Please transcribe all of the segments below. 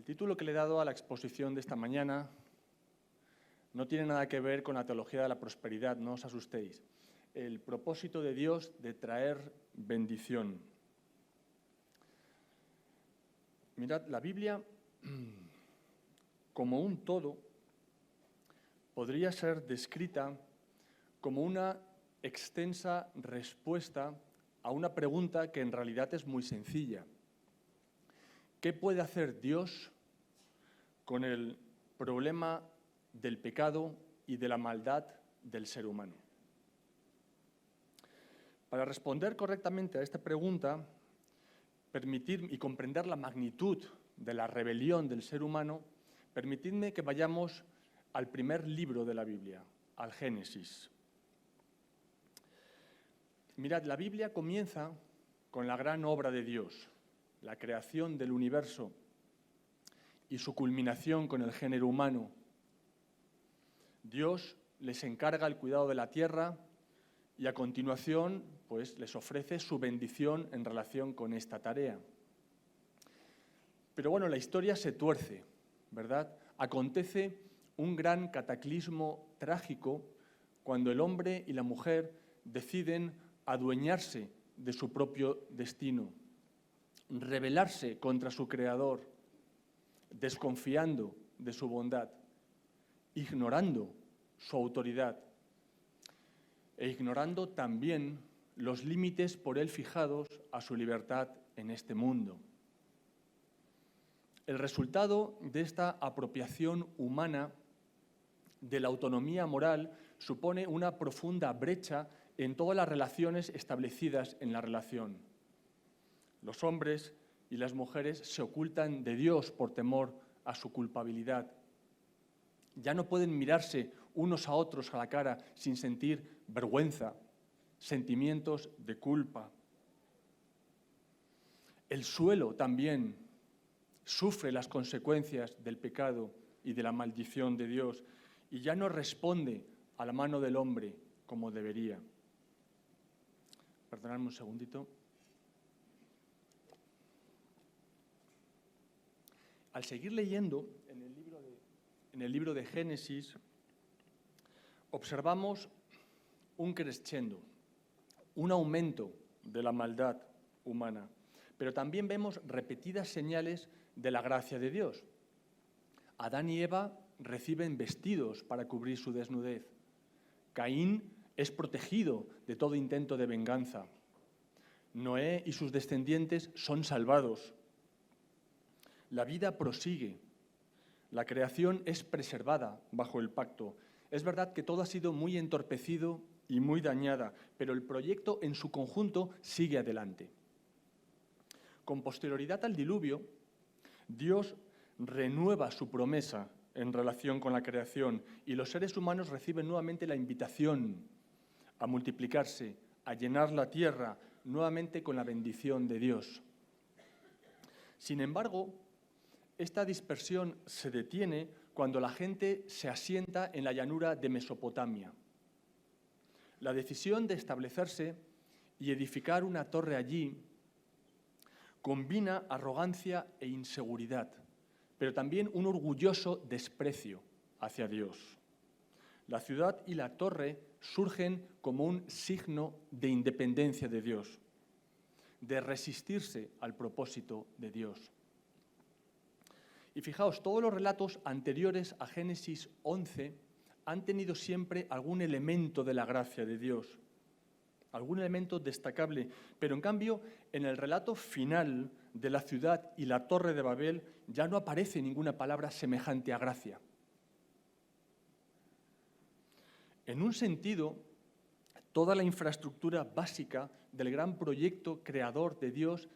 título que le he dado a la exposición de esta mañana no tiene nada que ver con la teología de la prosperidad, no os asustéis. El propósito de Dios de traer bendición. Mirad, la Biblia, como un todo, podría ser descrita como una extensa respuesta a una pregunta que en realidad es muy sencilla. ¿Qué puede hacer Dios con el problema del pecado y de la maldad del ser humano? Para responder correctamente a esta pregunta, permitir y comprender la magnitud de la rebelión del ser humano, permitidme que vayamos al primer libro de la Biblia, al Génesis. Mirad, la Biblia comienza con la gran obra de Dios, la creación del universo y su culminación con el género humano. Dios les encarga el cuidado de la tierra y a continuación pues, les ofrece su bendición en relación con esta tarea. Pero bueno, la historia se tuerce, ¿verdad? Acontece un gran cataclismo trágico cuando el hombre y la mujer deciden adueñarse de su propio destino, rebelarse contra su Creador, desconfiando de su bondad, ignorando su autoridad e ignorando también los límites por él fijados a su libertad en este mundo. El resultado de esta apropiación humana de la autonomía moral supone una profunda brecha en todas las relaciones establecidas en la relación. Los hombres y las mujeres se ocultan de Dios por temor a su culpabilidad. Ya no pueden mirarse unos a otros a la cara sin sentir vergüenza, sentimientos de culpa. El suelo también sufre las consecuencias del pecado y de la maldición de Dios y ya no responde a la mano del hombre como debería. Perdonadme un segundito. Al seguir leyendo en el libro de Génesis, observamos un crescendo, un aumento de la maldad humana, pero también vemos repetidas señales de la gracia de Dios. Adán y Eva reciben vestidos para cubrir su desnudez. Caín es protegido de todo intento de venganza. Noé y sus descendientes son salvados. La vida prosigue. La creación es preservada bajo el pacto. Es verdad que todo ha sido muy entorpecido y muy dañada, pero el proyecto en su conjunto sigue adelante. Con posterioridad al diluvio, Dios renueva su promesa en relación con la creación y los seres humanos reciben nuevamente la invitación a multiplicarse, a llenar la tierra, nuevamente con la bendición de Dios. Sin embargo, esta dispersión se detiene cuando la gente se asienta en la llanura de Mesopotamia. La decisión de establecerse y edificar una torre allí combina arrogancia e inseguridad, pero también un orgulloso desprecio hacia Dios. La ciudad y la torre surgen como un signo de independencia de Dios, de resistirse al propósito de Dios. Y fijaos, todos los relatos anteriores a Génesis 11 han tenido siempre algún elemento de la gracia de Dios, algún elemento destacable, pero en cambio en el relato final de la ciudad y la torre de Babel ya no aparece ninguna palabra semejante a gracia. En un sentido, toda la infraestructura básica del gran proyecto creador de Dios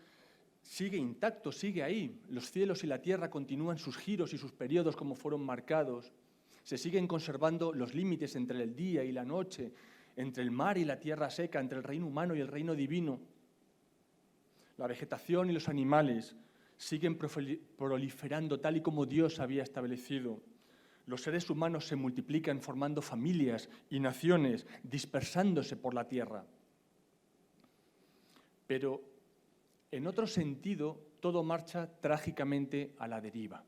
sigue intacto, sigue ahí. Los cielos y la tierra continúan sus giros y sus periodos como fueron marcados. Se siguen conservando los límites entre el día y la noche, entre el mar y la tierra seca, entre el reino humano y el reino divino. La vegetación y los animales siguen proliferando tal y como Dios había establecido. Los seres humanos se multiplican formando familias y naciones, dispersándose por la tierra. Pero en otro sentido, todo marcha trágicamente a la deriva.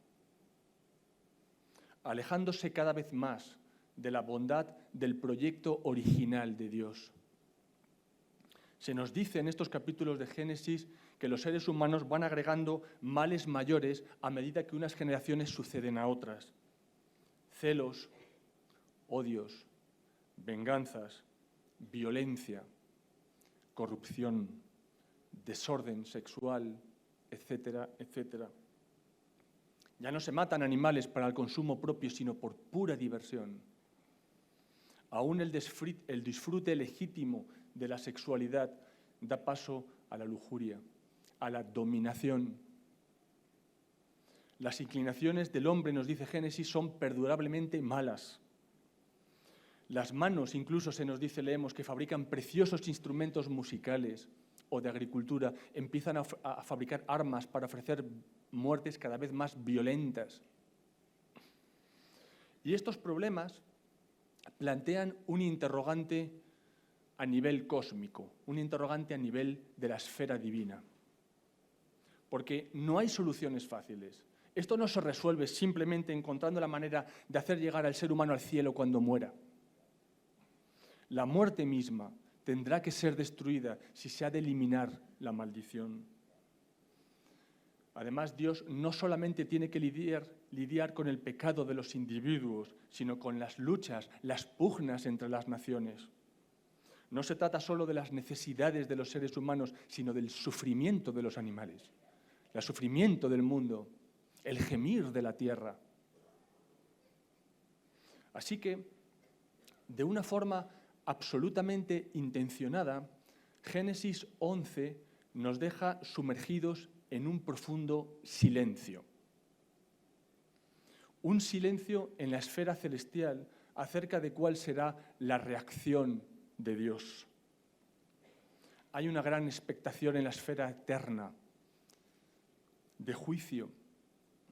alejándose cada vez más de la bondad del proyecto original de Dios. Se nos dice en estos capítulos de Génesis que los seres humanos van agregando males mayores a medida que unas generaciones suceden a otras. Celos, odios, venganzas, violencia, corrupción, desorden sexual, etcétera, etcétera. Ya no se matan animales para el consumo propio, sino por pura diversión. Aún el disfrute legítimo de la sexualidad da paso a la lujuria, a la dominación. Las inclinaciones del hombre, nos dice Génesis, son perdurablemente malas. Las manos, incluso se nos dice, leemos, que fabrican preciosos instrumentos musicales o de agricultura, empiezan a fabricar armas para ofrecer muertes cada vez más violentas. Y estos problemas plantean un interrogante a nivel cósmico, un interrogante a nivel de la esfera divina. Porque no hay soluciones fáciles. Esto no se resuelve simplemente encontrando la manera de hacer llegar al ser humano al cielo cuando muera. La muerte misma tendrá que ser destruida si se ha de eliminar la maldición. Además, Dios no solamente tiene que lidiar con el pecado de los individuos, sino con las luchas, las pugnas entre las naciones. No se trata solo de las necesidades de los seres humanos, sino del sufrimiento de los animales, el sufrimiento del mundo, el gemir de la tierra. Así que, de una forma absolutamente intencionada, Génesis 11 nos deja sumergidos en un profundo silencio. Un silencio en la esfera celestial acerca de cuál será la reacción de Dios. Hay una gran expectación en la esfera eterna de juicio,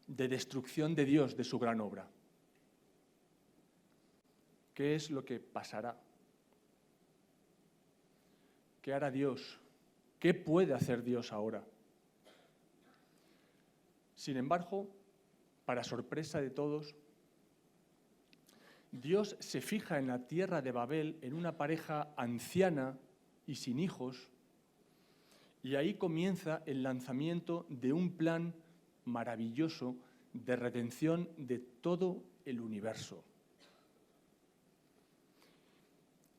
de destrucción de Dios, de su gran obra. ¿Qué es lo que pasará? ¿Qué hará Dios? ¿Qué puede hacer Dios ahora? Sin embargo, para sorpresa de todos, Dios se fija en la tierra de Babel en una pareja anciana y sin hijos, y ahí comienza el lanzamiento de un plan maravilloso de redención de todo el universo.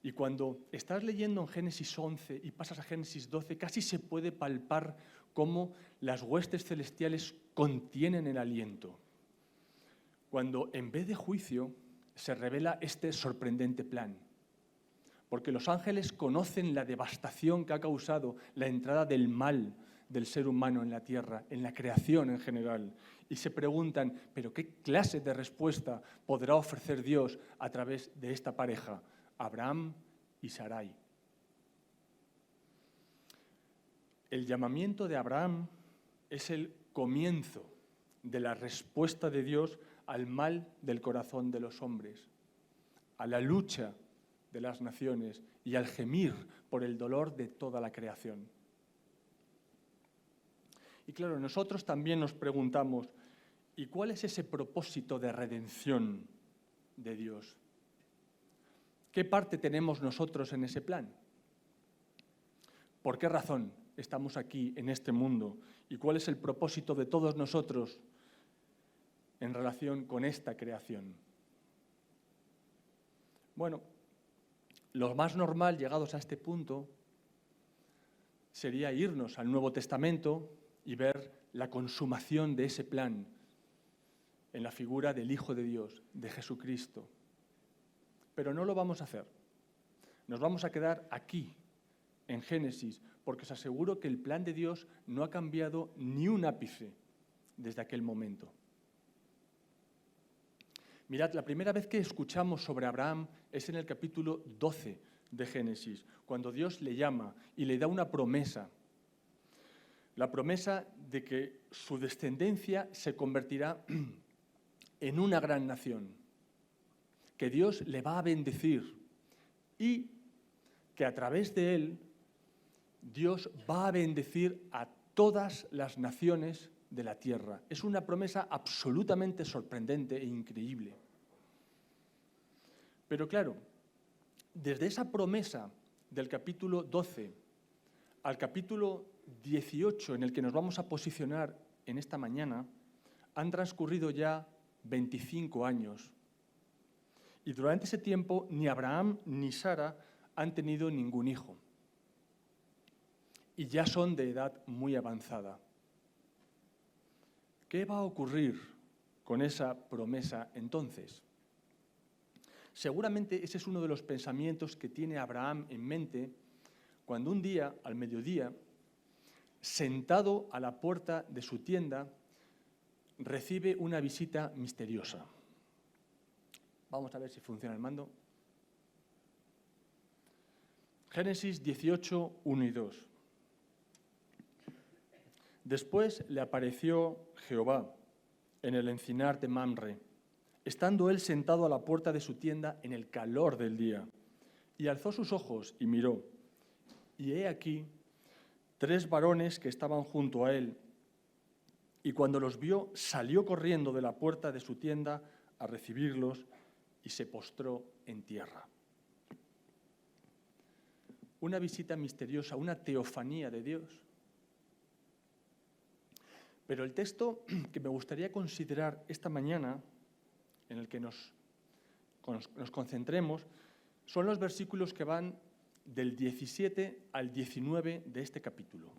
Y cuando estás leyendo en Génesis 11 y pasas a Génesis 12, casi se puede palpar cómo las huestes celestiales contienen el aliento. Cuando en vez de juicio se revela este sorprendente plan. Porque los ángeles conocen la devastación que ha causado la entrada del mal del ser humano en la tierra, en la creación en general, y se preguntan, ¿pero qué clase de respuesta podrá ofrecer Dios a través de esta pareja, Abraham y Sarai? El llamamiento de Abraham es el comienzo de la respuesta de Dios al mal del corazón de los hombres, a la lucha de las naciones y al gemir por el dolor de toda la creación. Y claro, nosotros también nos preguntamos, ¿y cuál es ese propósito de redención de Dios? ¿Qué parte tenemos nosotros en ese plan? ¿Por qué razón estamos aquí en este mundo? ¿Y cuál es el propósito de todos nosotros en relación con esta creación? Bueno, lo más normal, llegados a este punto, sería irnos al Nuevo Testamento y ver la consumación de ese plan en la figura del Hijo de Dios, de Jesucristo. Pero no lo vamos a hacer. Nos vamos a quedar aquí, en Génesis, porque os aseguro que el plan de Dios no ha cambiado ni un ápice desde aquel momento. Mirad, la primera vez que escuchamos sobre Abraham es en el capítulo 12 de Génesis, cuando Dios le llama y le da una promesa. La promesa de que su descendencia se convertirá en una gran nación, que Dios le va a bendecir y que a través de él Dios va a bendecir a todas las naciones de la tierra. Es una promesa absolutamente sorprendente e increíble. Pero claro, desde esa promesa del capítulo 12 al capítulo 18, en el que nos vamos a posicionar en esta mañana, han transcurrido ya 25 años. Y durante ese tiempo ni Abraham ni Sara han tenido ningún hijo. Y ya son de edad muy avanzada. ¿Qué va a ocurrir con esa promesa entonces? Seguramente ese es uno de los pensamientos que tiene Abraham en mente cuando un día, al mediodía, sentado a la puerta de su tienda, recibe una visita misteriosa. Vamos a ver si funciona el mando. Génesis 18, 1 y 2. Después le apareció Jehová en el encinar de Mamre, estando él sentado a la puerta de su tienda en el calor del día, y alzó sus ojos y miró, y he aquí 3 varones que estaban junto a él, y cuando los vio salió corriendo de la puerta de su tienda a recibirlos y se postró en tierra. Una visita misteriosa, una teofanía de Dios. Pero el texto que me gustaría considerar esta mañana, en el que nos concentremos, son los versículos que van del 17 al 19 de este capítulo.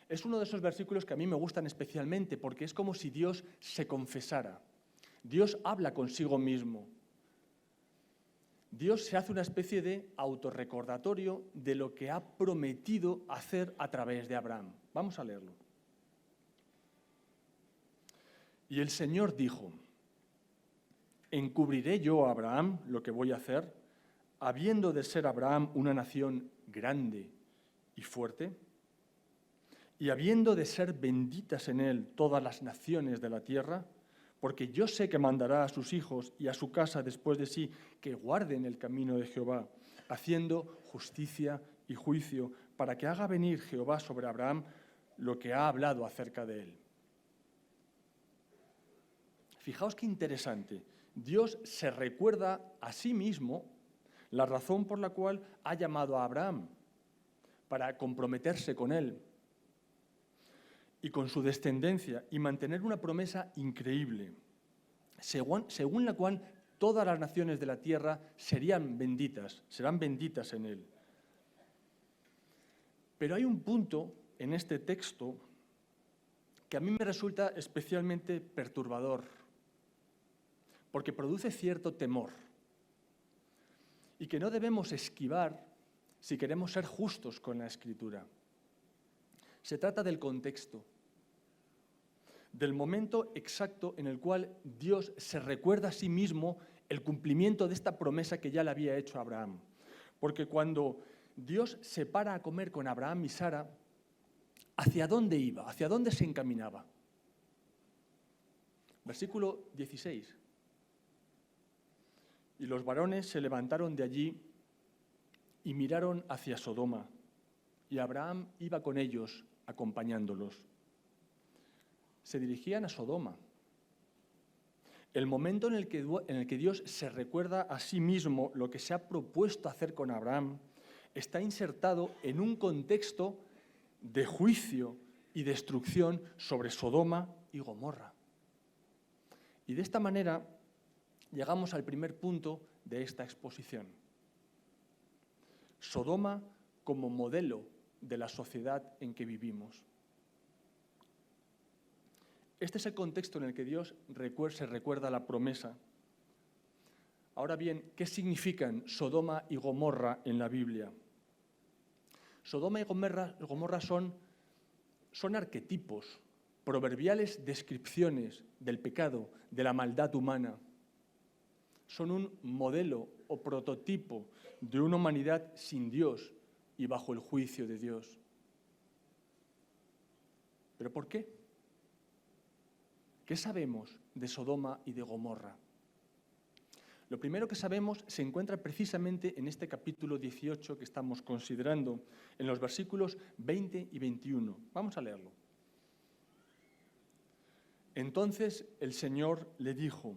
Es uno de esos versículos que a mí me gustan especialmente porque es como si Dios se confesara. Dios habla consigo mismo. Dios se hace una especie de autorrecordatorio de lo que ha prometido hacer a través de Abraham. Vamos a leerlo. Y el Señor dijo: ¿encubriré yo a Abraham lo que voy a hacer, habiendo de ser Abraham una nación grande y fuerte? Y habiendo de ser benditas en él todas las naciones de la tierra, porque yo sé que mandará a sus hijos y a su casa después de sí que guarden el camino de Jehová, haciendo justicia y juicio, para que haga venir Jehová sobre Abraham lo que ha hablado acerca de él. Fijaos qué interesante. Dios se recuerda a sí mismo la razón por la cual ha llamado a Abraham, para comprometerse con él y con su descendencia y mantener una promesa increíble, según la cual todas las naciones de la tierra serán benditas en él. Pero hay un punto en este texto que a mí me resulta especialmente perturbador, porque produce cierto temor y que no debemos esquivar si queremos ser justos con la Escritura. Se trata del contexto, del momento exacto en el cual Dios se recuerda a sí mismo el cumplimiento de esta promesa que ya le había hecho a Abraham. Porque cuando Dios se para a comer con Abraham y Sara, ¿hacia dónde iba? ¿Hacia dónde se encaminaba? Versículo 16. Y los varones se levantaron de allí y miraron hacia Sodoma, y Abraham iba con ellos, acompañándolos. Se dirigían a Sodoma. El momento en el que Dios se recuerda a sí mismo lo que se ha propuesto hacer con Abraham está insertado en un contexto de juicio y destrucción sobre Sodoma y Gomorra. Y de esta manera llegamos al primer punto de esta exposición. Sodoma como modelo de la sociedad en que vivimos. Este es el contexto en el que Dios se recuerda la promesa. Ahora bien, ¿qué significan Sodoma y Gomorra en la Biblia? Sodoma y Gomorra son arquetipos, proverbiales descripciones del pecado, de la maldad humana. Son un modelo o prototipo de una humanidad sin Dios y bajo el juicio de Dios. ¿Pero por qué? ¿Qué sabemos de Sodoma y de Gomorra? Lo primero que sabemos se encuentra precisamente en este capítulo 18 que estamos considerando, en los versículos 20 y 21. Vamos a leerlo. Entonces el Señor le dijo: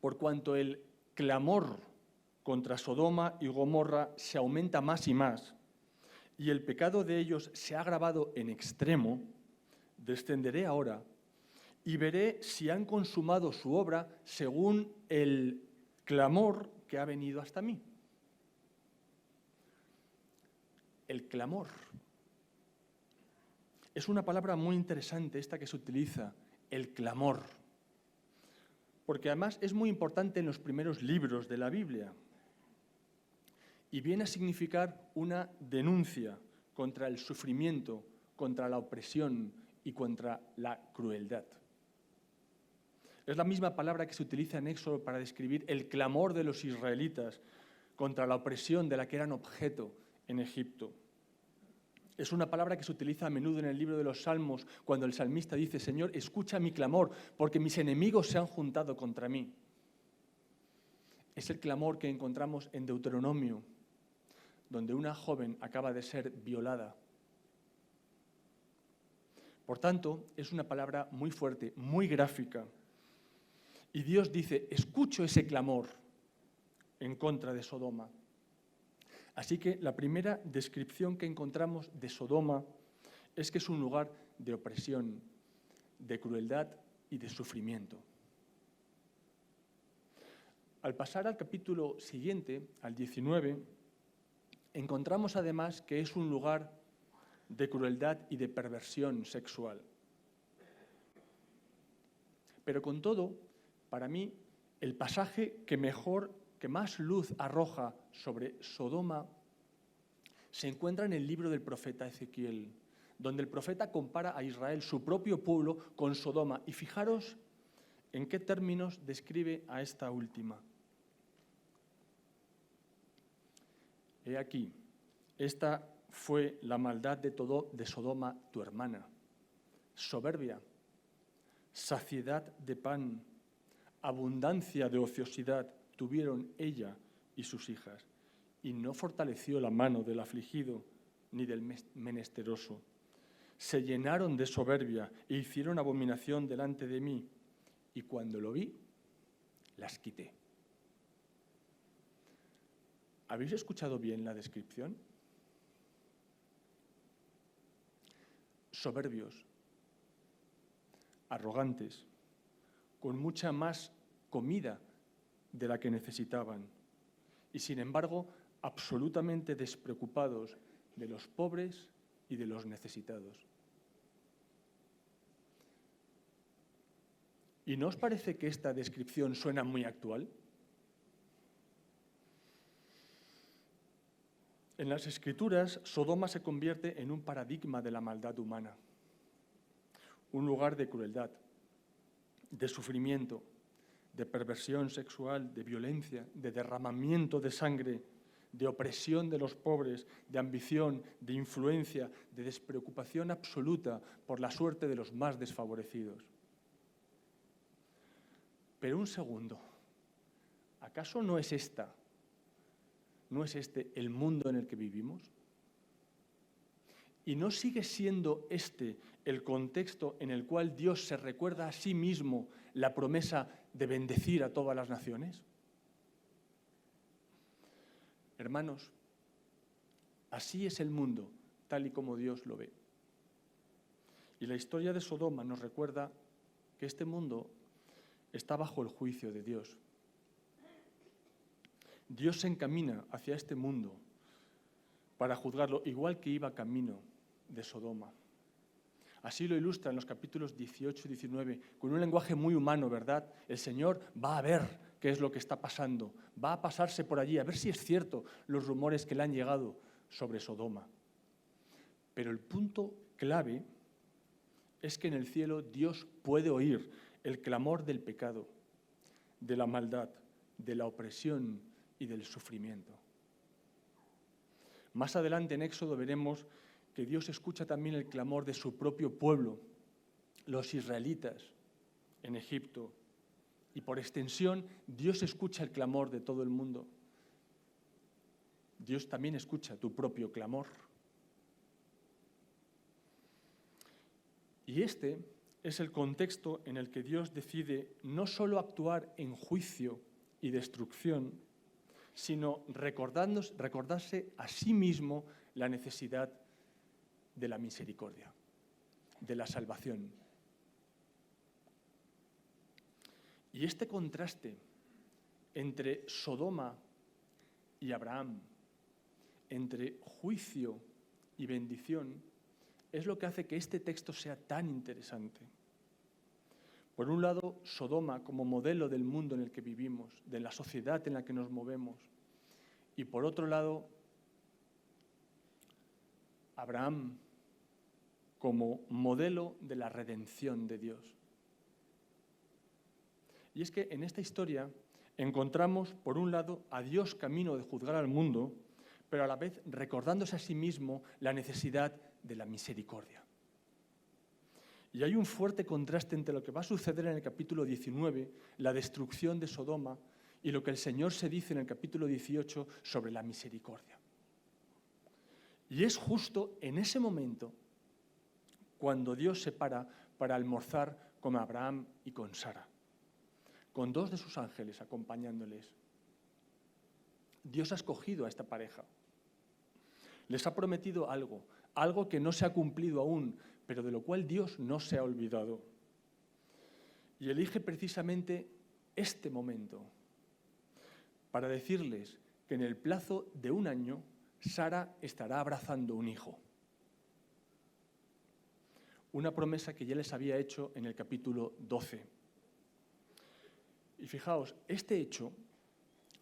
por cuanto el clamor contra Sodoma y Gomorra se aumenta más y más, y el pecado de ellos se ha agravado en extremo, descenderé ahora y veré si han consumado su obra según el clamor que ha venido hasta mí. El clamor. Es una palabra muy interesante esta que se utiliza, el clamor, porque además es muy importante en los primeros libros de la Biblia y viene a significar una denuncia contra el sufrimiento, contra la opresión y contra la crueldad. Es la misma palabra que se utiliza en Éxodo para describir el clamor de los israelitas contra la opresión de la que eran objeto en Egipto. Es una palabra que se utiliza a menudo en el libro de los Salmos cuando el salmista dice: Señor, escucha mi clamor, porque mis enemigos se han juntado contra mí. Es el clamor que encontramos en Deuteronomio, donde una joven acaba de ser violada. Por tanto, es una palabra muy fuerte, muy gráfica. Y Dios dice: escucho ese clamor en contra de Sodoma. Así que la primera descripción que encontramos de Sodoma es que es un lugar de opresión, de crueldad y de sufrimiento. Al pasar al capítulo siguiente, al 19, encontramos además que es un lugar de crueldad y de perversión sexual. Pero con todo, para mí, el pasaje que más luz arroja sobre Sodoma se encuentra en el libro del profeta Ezequiel, donde el profeta compara a Israel, su propio pueblo, con Sodoma. Y fijaros en qué términos describe a esta última. He aquí, esta fue la maldad de Sodoma, tu hermana: soberbia, saciedad de pan, abundancia de ociosidad tuvieron ella y sus hijas, y no fortaleció la mano del afligido ni del menesteroso. Se llenaron de soberbia e hicieron abominación delante de mí, y cuando lo vi, las quité. ¿Habéis escuchado bien la descripción? Soberbios, arrogantes, con mucha más comida de la que necesitaban, y sin embargo absolutamente despreocupados de los pobres y de los necesitados. ¿Y no os parece que esta descripción suena muy actual? En las Escrituras, Sodoma se convierte en un paradigma de la maldad humana, un lugar de crueldad, de sufrimiento, de perversión sexual, de violencia, de derramamiento de sangre, de opresión de los pobres, de ambición, de influencia, de despreocupación absoluta por la suerte de los más desfavorecidos. Pero un segundo, ¿acaso no es este el mundo en el que vivimos? ¿Y no sigue siendo este el contexto en el cual Dios se recuerda a sí mismo la promesa de bendecir a todas las naciones? Hermanos, así es el mundo, tal y como Dios lo ve. Y la historia de Sodoma nos recuerda que este mundo está bajo el juicio de Dios. Dios se encamina hacia este mundo para juzgarlo, igual que iba camino de Sodoma. Así lo ilustra en los capítulos 18 y 19, con un lenguaje muy humano, ¿verdad? El Señor va a ver qué es lo que está pasando, va a pasarse por allí, a ver si es cierto los rumores que le han llegado sobre Sodoma. Pero el punto clave es que en el cielo Dios puede oír el clamor del pecado, de la maldad, de la opresión y del sufrimiento. Más adelante en Éxodo veremos que Dios escucha también el clamor de su propio pueblo, los israelitas, en Egipto. Y por extensión, Dios escucha el clamor de todo el mundo. Dios también escucha tu propio clamor. Y este es el contexto en el que Dios decide no solo actuar en juicio y destrucción, sino recordarse a sí mismo la necesidad de la misericordia, de la salvación. Y este contraste entre Sodoma y Abraham, entre juicio y bendición, es lo que hace que este texto sea tan interesante. Por un lado, Sodoma como modelo del mundo en el que vivimos, de la sociedad en la que nos movemos. Y por otro lado, Abraham como modelo de la redención de Dios. Y es que en esta historia encontramos, por un lado, a Dios camino de juzgar al mundo, pero a la vez recordándose a sí mismo la necesidad de la misericordia. Y hay un fuerte contraste entre lo que va a suceder en el capítulo 19, la destrucción de Sodoma, y lo que el Señor se dice en el capítulo 18 sobre la misericordia. Y es justo en ese momento cuando Dios se para almorzar con Abraham y con Sara, con dos de sus ángeles acompañándoles. Dios ha escogido a esta pareja. Les ha prometido algo que no se ha cumplido aún, pero de lo cual Dios no se ha olvidado. Y elige precisamente este momento para decirles que en el plazo de 1 año Sara estará abrazando un hijo. Una promesa que ya les había hecho en el capítulo 12. Y fijaos, este hecho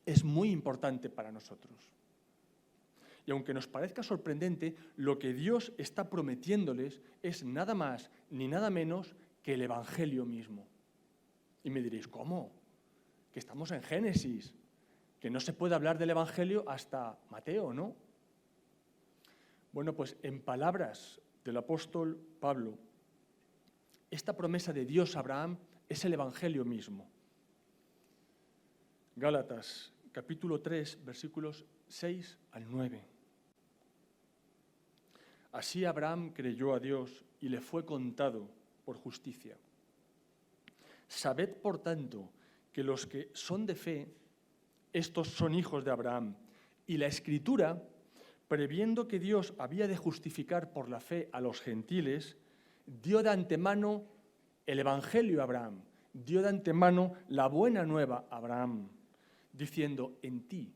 es muy importante para nosotros. Y aunque nos parezca sorprendente, lo que Dios está prometiéndoles es nada más ni nada menos que el Evangelio mismo. Y me diréis, ¿cómo? Que estamos en Génesis, que no se puede hablar del Evangelio hasta Mateo, ¿no? Bueno, pues en palabras del apóstol Pablo, esta promesa de Dios a Abraham es el Evangelio mismo. Gálatas, capítulo 3, versículos 6 al 9. Así Abraham creyó a Dios y le fue contado por justicia. Sabed, por tanto, que los que son de fe, estos son hijos de Abraham. Y la Escritura, previendo que Dios había de justificar por la fe a los gentiles, dio de antemano el Evangelio a Abraham, dio de antemano la buena nueva a Abraham, diciendo, en ti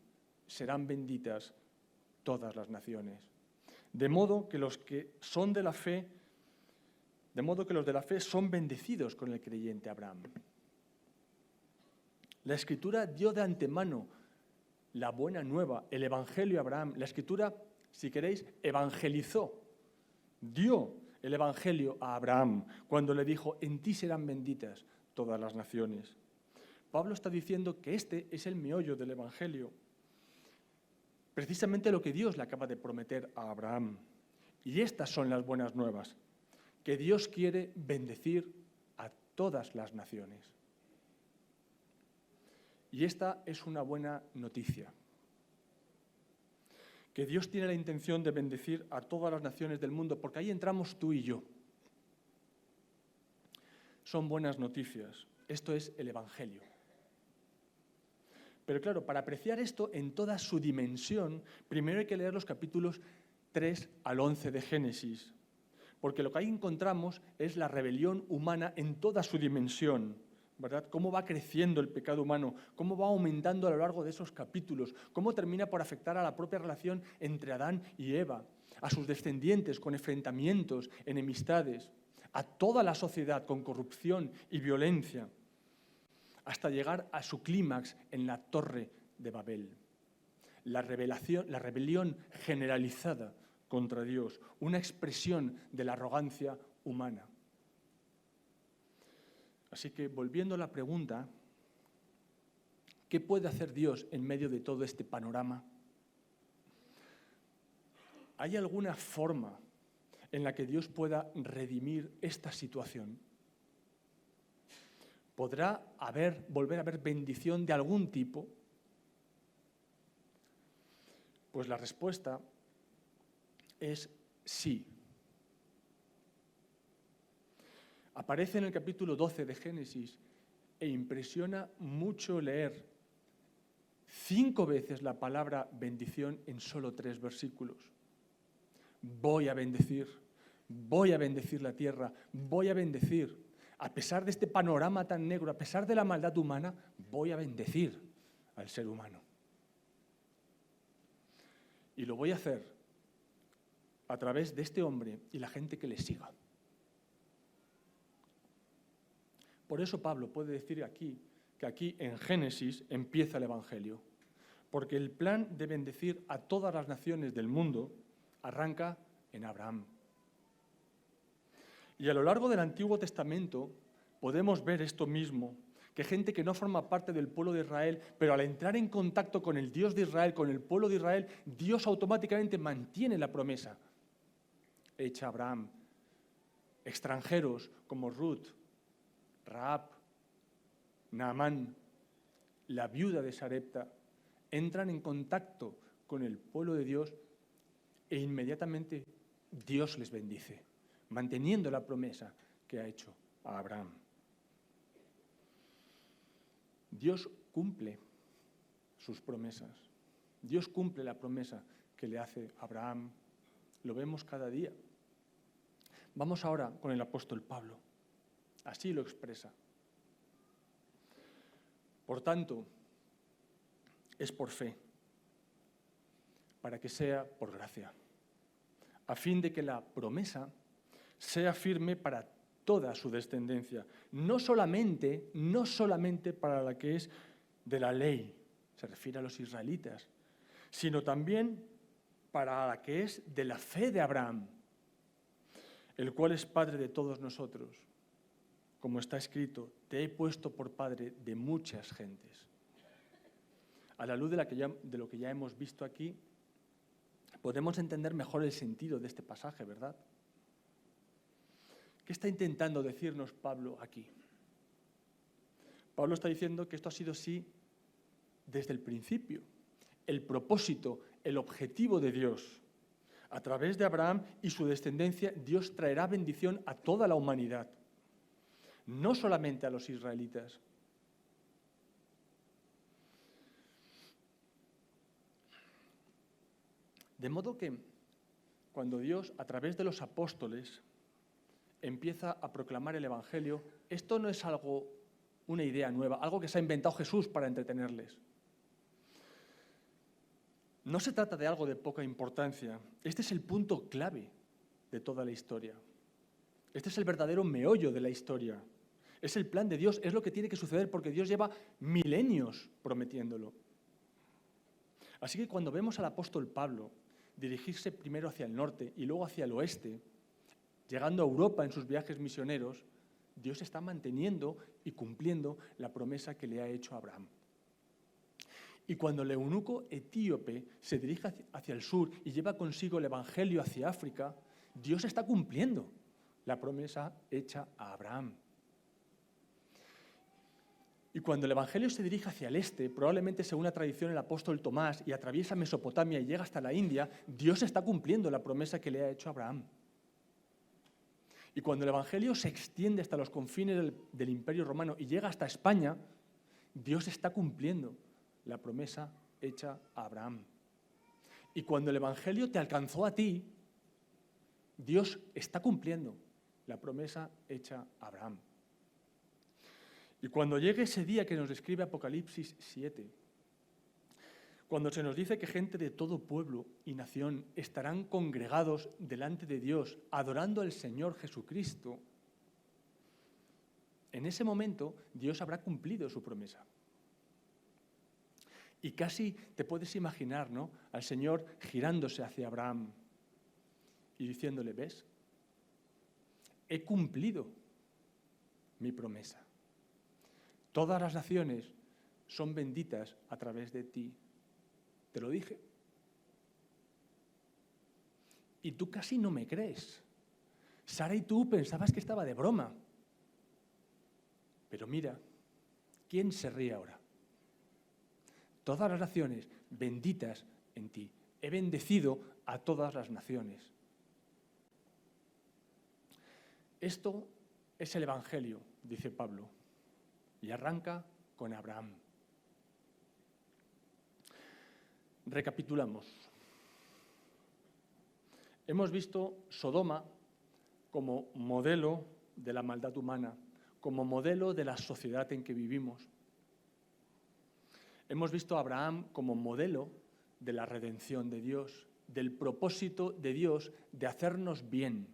serán benditas todas las naciones. De modo que los de la fe son bendecidos con el creyente Abraham. La Escritura dio de antemano la buena nueva, el Evangelio a Abraham. La Escritura, si queréis, evangelizó, dio el Evangelio a Abraham cuando le dijo, en ti serán benditas todas las naciones. Pablo está diciendo que este es el meollo del Evangelio, precisamente lo que Dios le acaba de prometer a Abraham. Y estas son las buenas nuevas, que Dios quiere bendecir a todas las naciones. Y esta es una buena noticia, que Dios tiene la intención de bendecir a todas las naciones del mundo, porque ahí entramos tú y yo. Son buenas noticias. Esto es el Evangelio. Pero claro, para apreciar esto en toda su dimensión, primero hay que leer los capítulos 3 al 11 de Génesis, porque lo que ahí encontramos es la rebelión humana en toda su dimensión, ¿verdad? Cómo va creciendo el pecado humano, cómo va aumentando a lo largo de esos capítulos, cómo termina por afectar a la propia relación entre Adán y Eva, a sus descendientes con enfrentamientos, enemistades, a toda la sociedad con corrupción y violencia, hasta llegar a su clímax en la Torre de Babel. La rebelión generalizada contra Dios, una expresión de la arrogancia humana. Así que, volviendo a la pregunta, ¿qué puede hacer Dios en medio de todo este panorama? ¿Hay alguna forma en la que Dios pueda redimir esta situación? ¿Podrá volver a haber bendición de algún tipo? Pues la respuesta es sí. Aparece en el capítulo 12 de Génesis e impresiona mucho leer 5 veces la palabra bendición en solo 3 versículos. Voy a bendecir la tierra, voy a bendecir. A pesar de este panorama tan negro, a pesar de la maldad humana, voy a bendecir al ser humano. Y lo voy a hacer a través de este hombre y la gente que le siga. Por eso Pablo puede decir que aquí en Génesis empieza el Evangelio, porque el plan de bendecir a todas las naciones del mundo arranca en Abraham. Y a lo largo del Antiguo Testamento podemos ver esto mismo, que gente que no forma parte del pueblo de Israel, pero al entrar en contacto con el Dios de Israel, con el pueblo de Israel, Dios automáticamente mantiene la promesa hecha a Abraham. Extranjeros como Ruth, Rahab, Naamán, la viuda de Sarepta, entran en contacto con el pueblo de Dios e inmediatamente Dios les bendice, manteniendo la promesa que ha hecho a Abraham. Dios cumple sus promesas. Dios cumple la promesa que le hace a Abraham. Lo vemos cada día. Vamos ahora con el apóstol Pablo. Así lo expresa. Por tanto, es por fe, para que sea por gracia, a fin de que la promesa sea firme para toda su descendencia, no solamente para la que es de la ley, se refiere a los israelitas, sino también para la que es de la fe de Abraham, el cual es padre de todos nosotros. Como está escrito, te he puesto por padre de muchas gentes. A la luz de lo que ya hemos visto aquí, podemos entender mejor el sentido de este pasaje, ¿verdad? ¿Qué está intentando decirnos Pablo aquí? Pablo está diciendo que esto ha sido así desde el principio. El propósito, el objetivo de Dios. A través de Abraham y su descendencia, Dios traerá bendición a toda la humanidad, no solamente a los israelitas. De modo que cuando Dios, a través de los apóstoles, empieza a proclamar el Evangelio, esto no es una idea nueva, algo que se ha inventado Jesús para entretenerles. No se trata de algo de poca importancia. Este es el punto clave de toda la historia. Este es el verdadero meollo de la historia. Es el plan de Dios, es lo que tiene que suceder porque Dios lleva milenios prometiéndolo. Así que cuando vemos al apóstol Pablo dirigirse primero hacia el norte y luego hacia el oeste, llegando a Europa en sus viajes misioneros, Dios está manteniendo y cumpliendo la promesa que le ha hecho a Abraham. Y cuando el eunuco etíope se dirige hacia el sur y lleva consigo el Evangelio hacia África, Dios está cumpliendo la promesa hecha a Abraham. Y cuando el Evangelio se dirige hacia el este, probablemente según la tradición el apóstol Tomás, y atraviesa Mesopotamia y llega hasta la India, Dios está cumpliendo la promesa que le ha hecho a Abraham. Y cuando el Evangelio se extiende hasta los confines del Imperio Romano y llega hasta España, Dios está cumpliendo la promesa hecha a Abraham. Y cuando el Evangelio te alcanzó a ti, Dios está cumpliendo la promesa hecha a Abraham. Y cuando llegue ese día que nos describe Apocalipsis 7, cuando se nos dice que gente de todo pueblo y nación estarán congregados delante de Dios, adorando al Señor Jesucristo, en ese momento Dios habrá cumplido su promesa. Y casi te puedes imaginar, ¿no?, al Señor girándose hacia Abraham y diciéndole, ¿ves? He cumplido mi promesa. Todas las naciones son benditas a través de ti. Te lo dije. Y tú casi no me crees. Sara y tú pensabas que estaba de broma. Pero mira, ¿quién se ríe ahora? Todas las naciones benditas en ti. He bendecido a todas las naciones. Esto es el Evangelio, dice Pablo, y arranca con Abraham. Recapitulamos. Hemos visto Sodoma como modelo de la maldad humana, como modelo de la sociedad en que vivimos. Hemos visto a Abraham como modelo de la redención de Dios, del propósito de Dios de hacernos bien.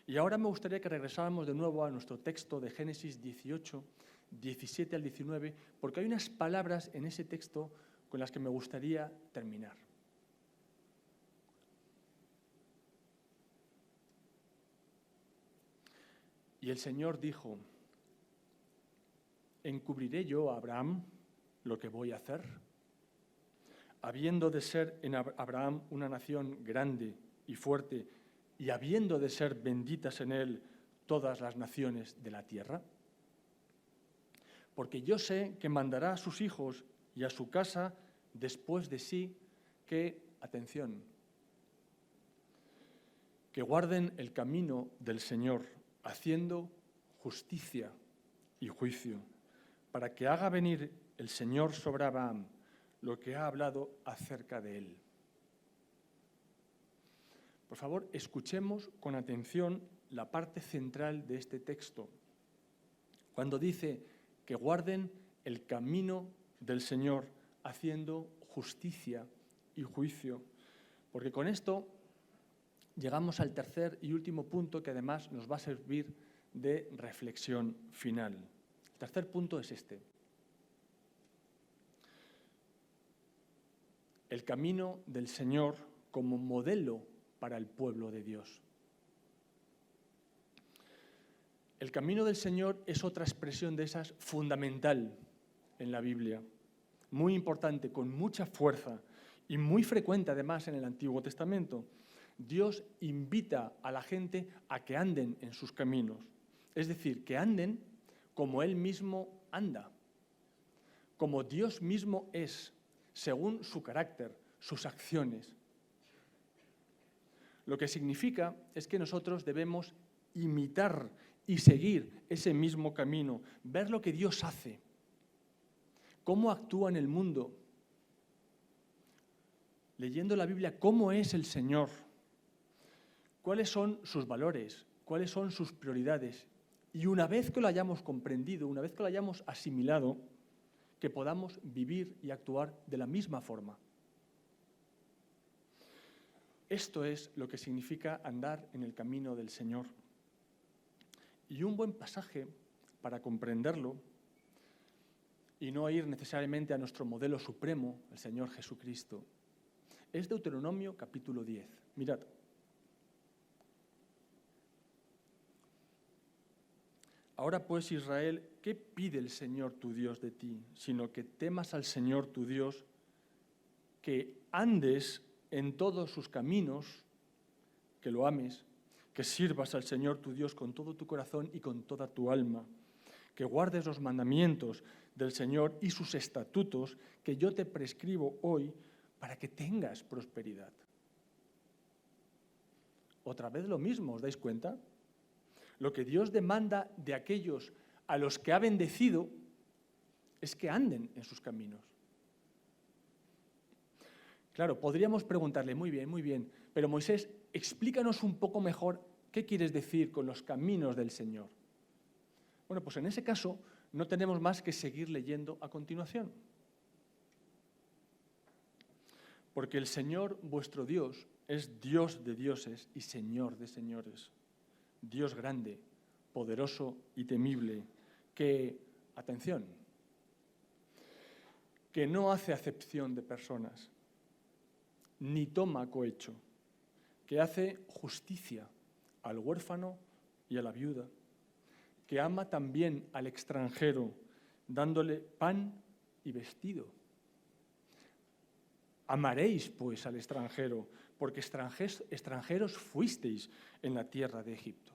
Y ahora me gustaría que regresáramos de nuevo a nuestro texto de Génesis 18, 17 al 19, porque hay unas palabras en ese texto con las que me gustaría terminar. Y el Señor dijo: ¿encubriré yo a Abraham lo que voy a hacer? Habiendo de ser en Abraham una nación grande y fuerte, y habiendo de ser benditas en él todas las naciones de la tierra. Porque yo sé que mandará a sus hijos y a su casa después de sí que, atención, que guarden el camino del Señor, haciendo justicia y juicio, para que haga venir el Señor sobre Abraham lo que ha hablado acerca de él. Por favor, escuchemos con atención la parte central de este texto, cuando dice que guarden el camino del Señor, haciendo justicia y juicio, porque con esto llegamos al tercer y último punto que además nos va a servir de reflexión final. El tercer punto es este: el camino del Señor como modelo para el pueblo de Dios. El camino del Señor es otra expresión de esas fundamental en la Biblia, muy importante, con mucha fuerza y muy frecuente además en el Antiguo Testamento. Dios invita a la gente a que anden en sus caminos, es decir, que anden como Él mismo anda, como Dios mismo es, según su carácter, sus acciones. Lo que significa es que nosotros debemos imitar y seguir ese mismo camino, ver lo que Dios hace, cómo actúa en el mundo, leyendo la Biblia, cómo es el Señor, cuáles son sus valores, cuáles son sus prioridades. Y una vez que lo hayamos comprendido, una vez que lo hayamos asimilado, que podamos vivir y actuar de la misma forma. Esto es lo que significa andar en el camino del Señor. Y un buen pasaje para comprenderlo y no ir necesariamente a nuestro modelo supremo, el Señor Jesucristo, es Deuteronomio capítulo 10. Mirad. Ahora pues, Israel, ¿qué pide el Señor tu Dios de ti? Sino que temas al Señor tu Dios, que andes en todos sus caminos, que lo ames, que sirvas al Señor tu Dios con todo tu corazón y con toda tu alma, que guardes los mandamientos del Señor y sus estatutos que yo te prescribo hoy para que tengas prosperidad. Otra vez lo mismo, ¿os dais cuenta? Lo que Dios demanda de aquellos a los que ha bendecido es que anden en sus caminos. Claro, podríamos preguntarle, muy bien, pero Moisés, explícanos un poco mejor qué quieres decir con los caminos del Señor. Bueno, pues en ese caso no tenemos más que seguir leyendo a continuación. Porque el Señor vuestro Dios es Dios de dioses y Señor de señores, Dios grande, poderoso y temible, que, atención, que no hace acepción de personas, ni toma cohecho, que hace justicia al huérfano y a la viuda, que ama también al extranjero, dándole pan y vestido. Amaréis, pues, al extranjero, porque extranjeros fuisteis en la tierra de Egipto.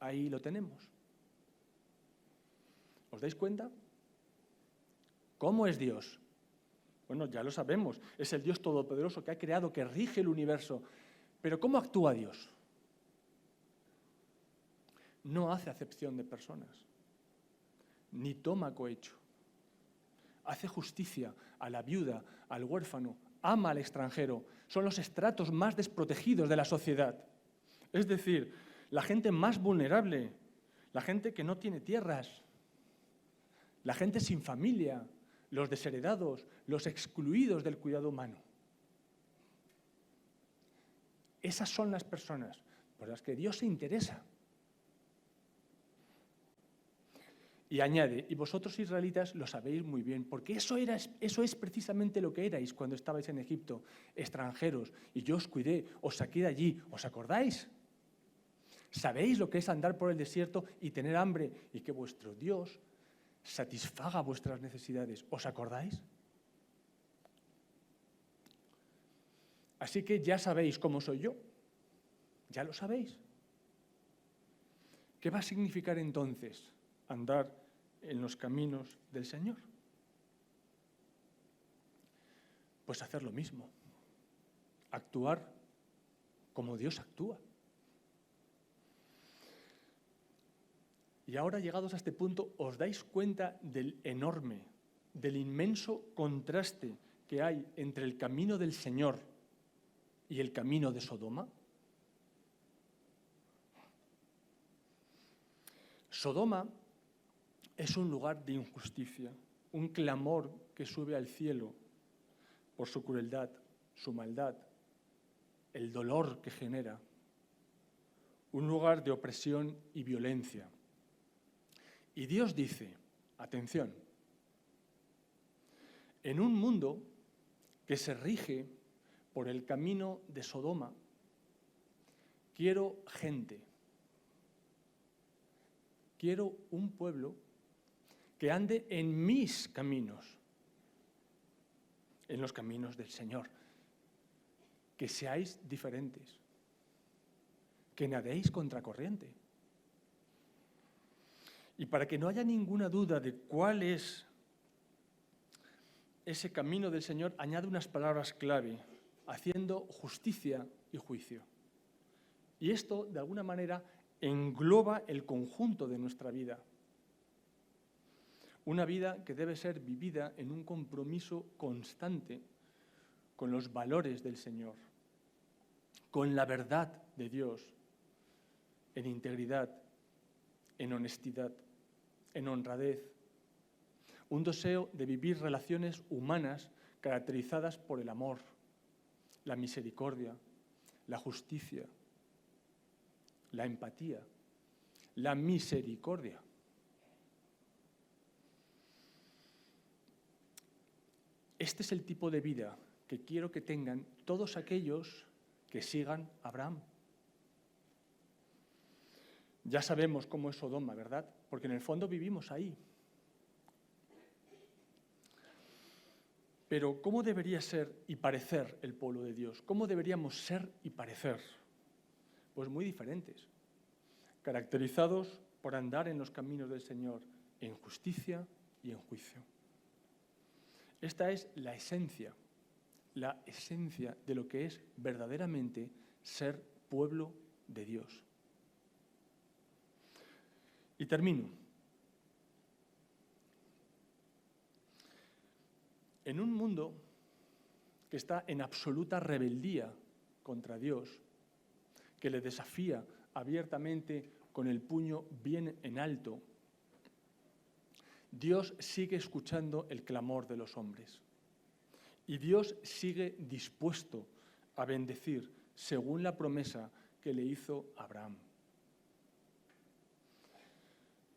Ahí lo tenemos. ¿Os dais cuenta? ¿Cómo es Dios? Bueno, ya lo sabemos, es el Dios todopoderoso que ha creado, que rige el universo. Pero ¿cómo actúa Dios? No hace acepción de personas, ni toma cohecho. hace justicia a la viuda, al huérfano, ama al extranjero. Son los estratos más desprotegidos de la sociedad. Es decir, la gente más vulnerable, la gente que no tiene tierras, la gente sin familia, los desheredados, los excluidos del cuidado humano. Esas son las personas por las que Dios se interesa. Y añade, y vosotros israelitas lo sabéis muy bien, porque eso es precisamente lo que erais cuando estabais en Egipto, extranjeros, y yo os cuidé, os saqué de allí, ¿os acordáis? ¿Sabéis lo que es andar por el desierto y tener hambre y que vuestro Dios satisfaga vuestras necesidades? ¿Os acordáis? Así que ya sabéis cómo soy yo. Ya lo sabéis. ¿Qué va a significar entonces andar en los caminos del Señor? Pues hacer lo mismo. Actuar como Dios actúa. Y ahora, llegados a este punto, ¿os dais cuenta del enorme, del inmenso contraste que hay entre el camino del Señor y el camino de Sodoma? Sodoma es un lugar de injusticia, un clamor que sube al cielo por su crueldad, su maldad, el dolor que genera, un lugar de opresión y violencia. Y Dios dice, atención, en un mundo que se rige por el camino de Sodoma, quiero gente, quiero un pueblo que ande en mis caminos, en los caminos del Señor, que seáis diferentes, que nadéis contracorriente. Y para que no haya ninguna duda de cuál es ese camino del Señor, añade unas palabras clave, haciendo justicia y juicio. Y esto, de alguna manera, engloba el conjunto de nuestra vida. Una vida que debe ser vivida en un compromiso constante con los valores del Señor, con la verdad de Dios, en integridad, en honestidad, en honradez. Un deseo de vivir relaciones humanas caracterizadas por el amor, la misericordia, la justicia, la empatía, la misericordia. Este es el tipo de vida que quiero que tengan todos aquellos que sigan a Abraham. Ya sabemos cómo es Sodoma, ¿verdad? Porque en el fondo vivimos ahí. Pero ¿cómo debería ser y parecer el pueblo de Dios? ¿Cómo deberíamos ser y parecer? Pues muy diferentes, caracterizados por andar en los caminos del Señor en justicia y en juicio. Esta es la esencia de lo que es verdaderamente ser pueblo de Dios. Y termino. En un mundo que está en absoluta rebeldía contra Dios, que le desafía abiertamente con el puño bien en alto, Dios sigue escuchando el clamor de los hombres. Y Dios sigue dispuesto a bendecir según la promesa que le hizo Abraham.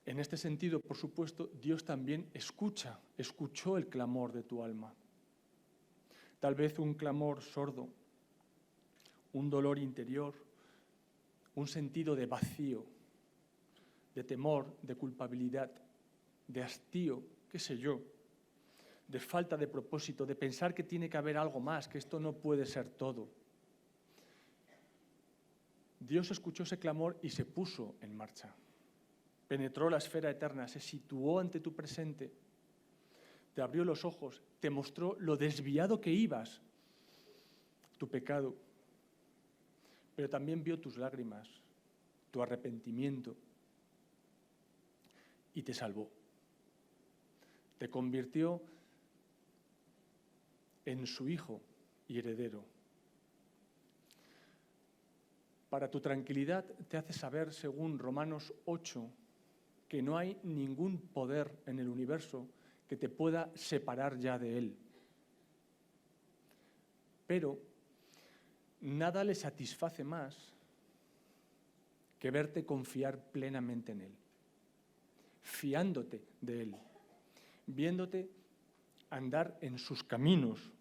En este sentido, por supuesto, Dios también escuchó el clamor de tu alma. Tal vez un clamor sordo, un dolor interior, un sentido de vacío, de temor, de culpabilidad, de hastío, qué sé yo, de falta de propósito, de pensar que tiene que haber algo más, que esto no puede ser todo. Dios escuchó ese clamor y se puso en marcha. Penetró la esfera eterna, se situó ante tu presente, te abrió los ojos, te mostró lo desviado que ibas, tu pecado, pero también vio tus lágrimas, tu arrepentimiento y te salvó. Te convirtió en su Hijo y heredero. Para tu tranquilidad te hace saber, según Romanos 8, que no hay ningún poder en el universo que te pueda separar ya de Él. Pero nada le satisface más que verte confiar plenamente en Él, fiándote de Él, viéndote andar en sus caminos,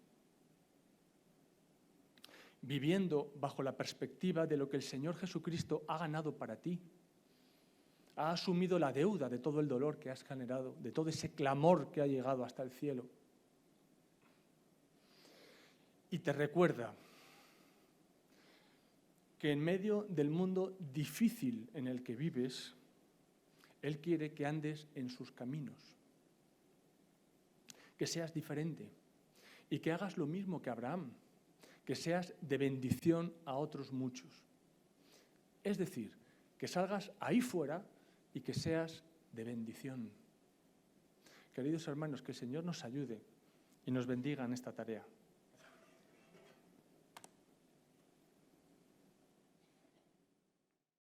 viviendo bajo la perspectiva de lo que el Señor Jesucristo ha ganado para ti. Ha asumido la deuda de todo el dolor que has generado, de todo ese clamor que ha llegado hasta el cielo. Y te recuerda que en medio del mundo difícil en el que vives, Él quiere que andes en sus caminos, que seas diferente y que hagas lo mismo que Abraham, que seas de bendición a otros muchos. Es decir, que salgas ahí fuera y que seas de bendición. Queridos hermanos, que el Señor nos ayude y nos bendiga en esta tarea.